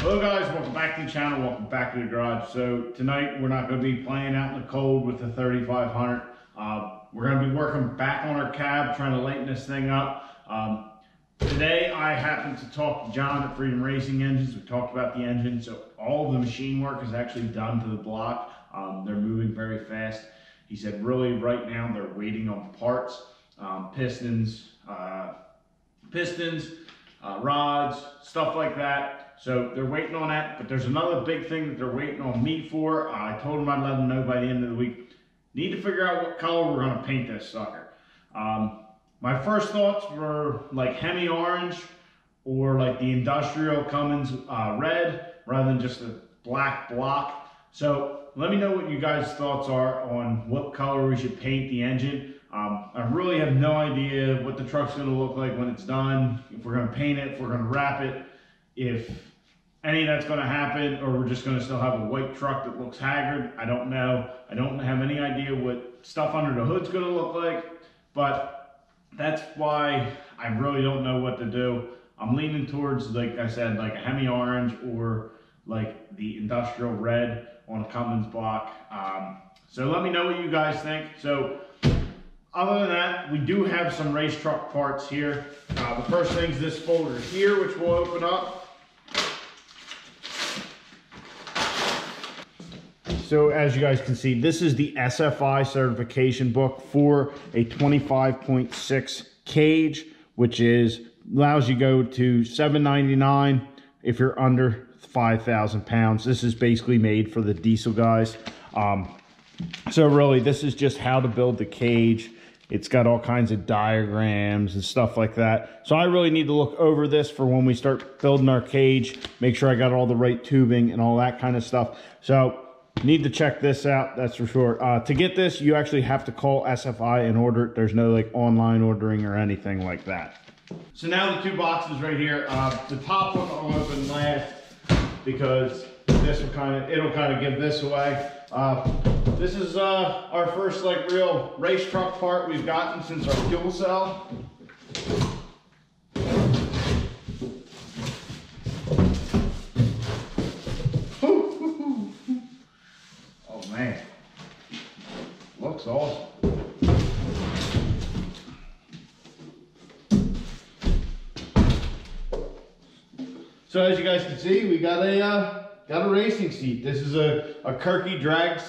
Hello guys, welcome back to the channel, welcome back to the garage. So tonight we're not going to be playing out in the cold with the 3500. We're going to be working back on our cab, trying to lighten this thing up. Today I happened to talk to John at Freedom Racing Engines. We talked about the engine, so all of the machine work is actually done to the block. They're moving very fast. He said really right now they're waiting on parts, pistons, rods, stuff like that. So they're waiting on that, but there's another big thing that they're waiting on me for. I told them I'd let them know by the end of the week. Need to figure out what color we're gonna paint this sucker. My first thoughts were like Hemi orange or like the industrial Cummins red rather than just a black block. So let me know what you guys' thoughts are on what color we should paint the engine. I really have no idea what the truck's gonna look like when it's done, if we're gonna paint it, if we're gonna wrap it, if any of that's going to happen, or we're just going to still have a white truck that looks haggard. I don't know. I don't have any idea what stuff under the hood's going to look like, but that's why I really don't know what to do. I'm leaning towards, like I said, like a Hemi orange or like the industrial red on a Cummins block. So let me know what you guys think. So other than that, we do have some race truck parts here. The first thing is this folder here, which we'll open up. So as you guys can see, this is the SFI certification book for a 25.6 cage, which allows you to go to $799 if you're under 5,000 pounds. This is basically made for the diesel guys. So really, this is just how to build the cage. It's got all kinds of diagrams and stuff like that. So I really need to look over this for when we start building our cage, make sure I got all the right tubing and all that kind of stuff. So need to check this out, that's for sure. To get this, you actually have to call SFI and order it. There's no like online ordering or anything like that. So now the two boxes right here. The top one I'll open last because this will it'll kind of give this away. This is our first like real race truck part we've gotten since our fuel cell. Oh man, looks awesome. So as you guys can see, we got a racing seat. This is a Kirky drag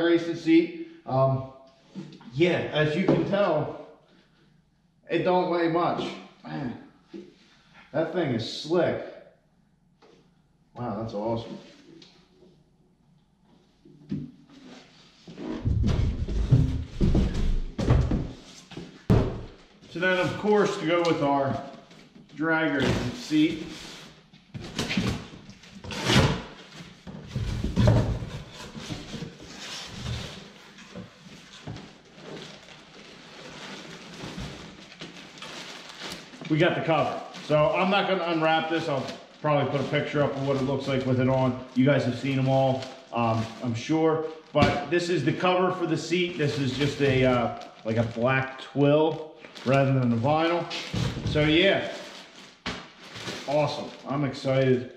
racing seat. Yeah, as you can tell, it don't weigh much. Man, that thing is slick. Wow, that's awesome. So then, of course, to go with our drag racing seat, we got the cover. So I'm not going to unwrap this. I'll probably put a picture up of what it looks like with it on. You guys have seen them all, I'm sure. But this is the cover for the seat. This is just a like a black twill rather than the vinyl. So yeah, awesome. I'm excited.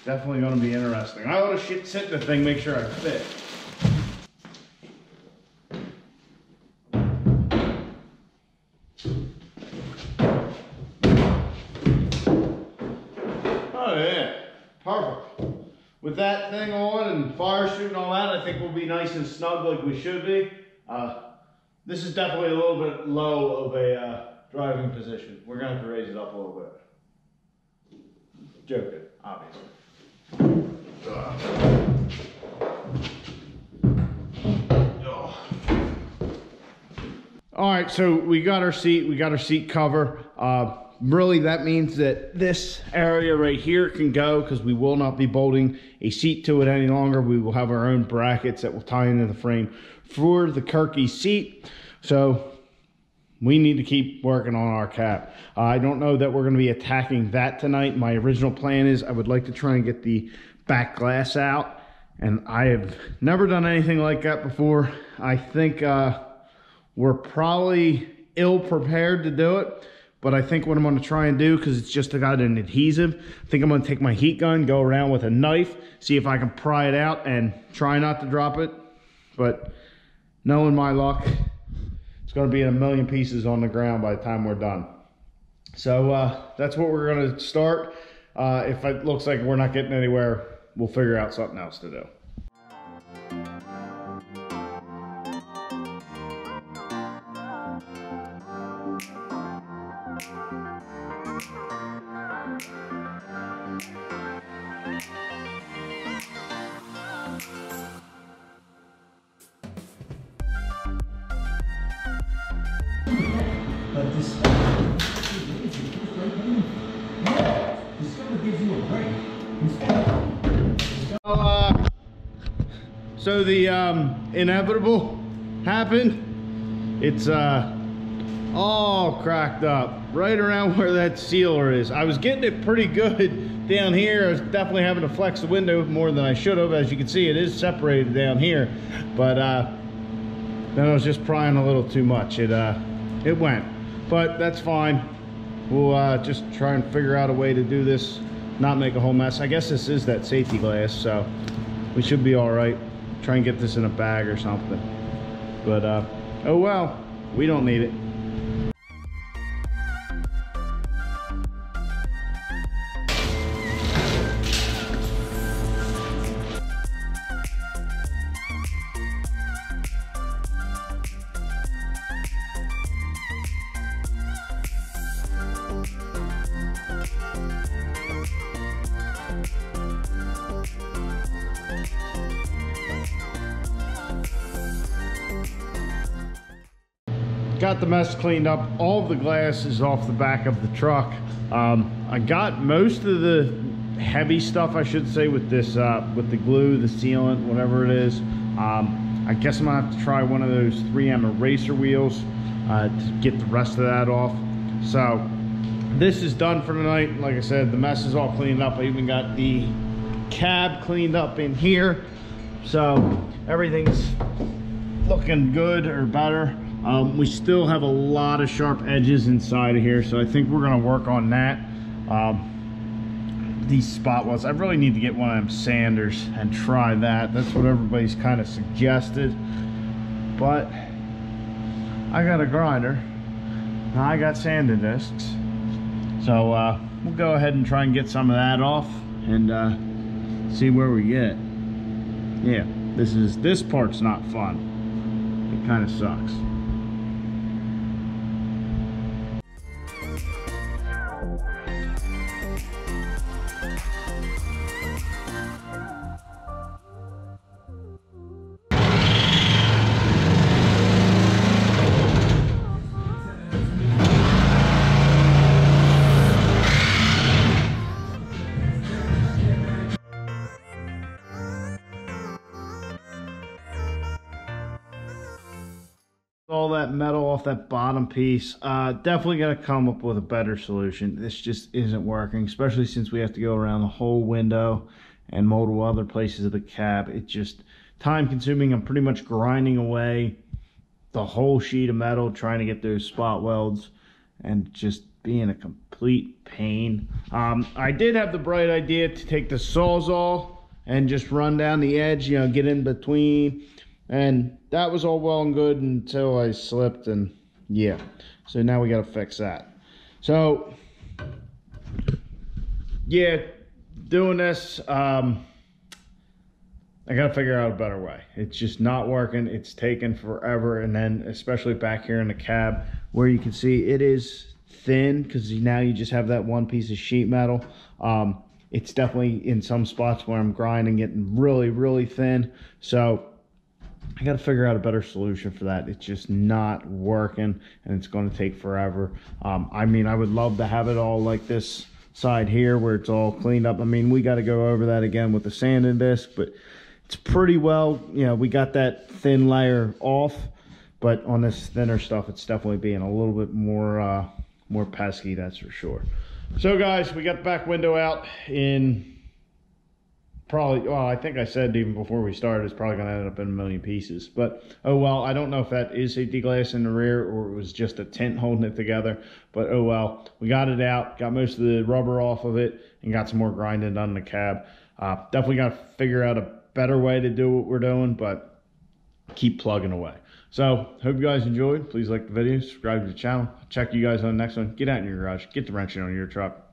Definitely going to be interesting. I ought to sit in the thing, make sure I fit. Oh yeah, perfect. With that thing on and fire suit and all that, I think we'll be nice and snug like we should be. This is definitely a little bit low of a driving position. We're gonna have to raise it up a little bit. Joking, obviously. All right, so we got our seat cover. Really, that means that this area right here can go because we will not be bolting a seat to it any longer. We will have our own brackets that will tie into the frame for the Kirky seat. So we need to keep working on our cab. I don't know that we're going to be attacking that tonight. My original plan is I would like to try and get the back glass out, and I have never done anything like that before. I think we're probably ill prepared to do it. But I think what I'm going to try and do, because it's just got an adhesive, I think I'm going to take my heat gun, go around with a knife, see if I can pry it out and try not to drop it. But knowing my luck, it's going to be in a million pieces on the ground by the time we're done. So that's what we're going to start. If it looks like we're not getting anywhere, we'll figure out something else to do. But this gives you a break. So the inevitable happened. It's all cracked up right around where that sealer is. I was getting it pretty good down here. I was definitely having to flex the window more than I should have. As you can see, it is separated down here, but then I was just prying a little too much. It went, but that's fine. We'll just try and figure out a way to do this, not make a whole mess. I guess this is that safety glass, so we should be all right. Try and get this in a bag or something. But oh well, we don't need it. Got the mess cleaned up. All of the glass is off the back of the truck. I got most of the heavy stuff, I should say, with this with the glue, the sealant, whatever it is. I guess I'm gonna have to try one of those 3M eraser wheels to get the rest of that off. So this is done for tonight. Like I said, the mess is all cleaned up. I even got the cab cleaned up in here, so everything's looking good or better. We still have a lot of sharp edges inside of here, so I think we're going to work on that. These spot welds, I really need to get one of them sanders and try that. That's what everybody's kind of suggested, but I got a grinder and I got sanding discs, so we'll go ahead and try and get some of that off and see where we get. Yeah, this part's not fun. It kind of sucks. All that metal off that bottom piece. Definitely got to come up with a better solution. This just isn't working, especially since we have to go around the whole window and multiple other places of the cab. It's just time consuming. I'm pretty much grinding away the whole sheet of metal trying to get those spot welds and just being a complete pain. I did have the bright idea to take the Sawzall and just run down the edge, you know, get in between. And that was all well and good until I slipped, and yeah. So now we got to fix that. So yeah, doing this, I got to figure out a better way. It's just not working. It's taken forever. And then especially back here in the cab where you can see it is thin, because now you just have that one piece of sheet metal. It's definitely in some spots where I'm grinding, getting really, really thin. So I got to figure out a better solution for that. It's just not working, and it's going to take forever. I mean, I would love to have it all like this side here where it's all cleaned up. I mean, we got to go over that again with the sanding disc, but it's pretty well, you know, we got that thin layer off, but on this thinner stuff, it's definitely being a little bit more more pesky, that's for sure. So guys, we got the back window out in probably, well, I think I said even before we started, it's probably going to end up in a million pieces. But, oh well, I don't know if that is safety glass in the rear or it was just a tent holding it together. But, oh well, we got it out, got most of the rubber off of it, and got some more grinding done in the cab. Definitely got to figure out a better way to do what we're doing, but keep plugging away. So, hope you guys enjoyed. Please like the video, subscribe to the channel. I'll check you guys on the next one. Get out in your garage, get the wrenching on your truck.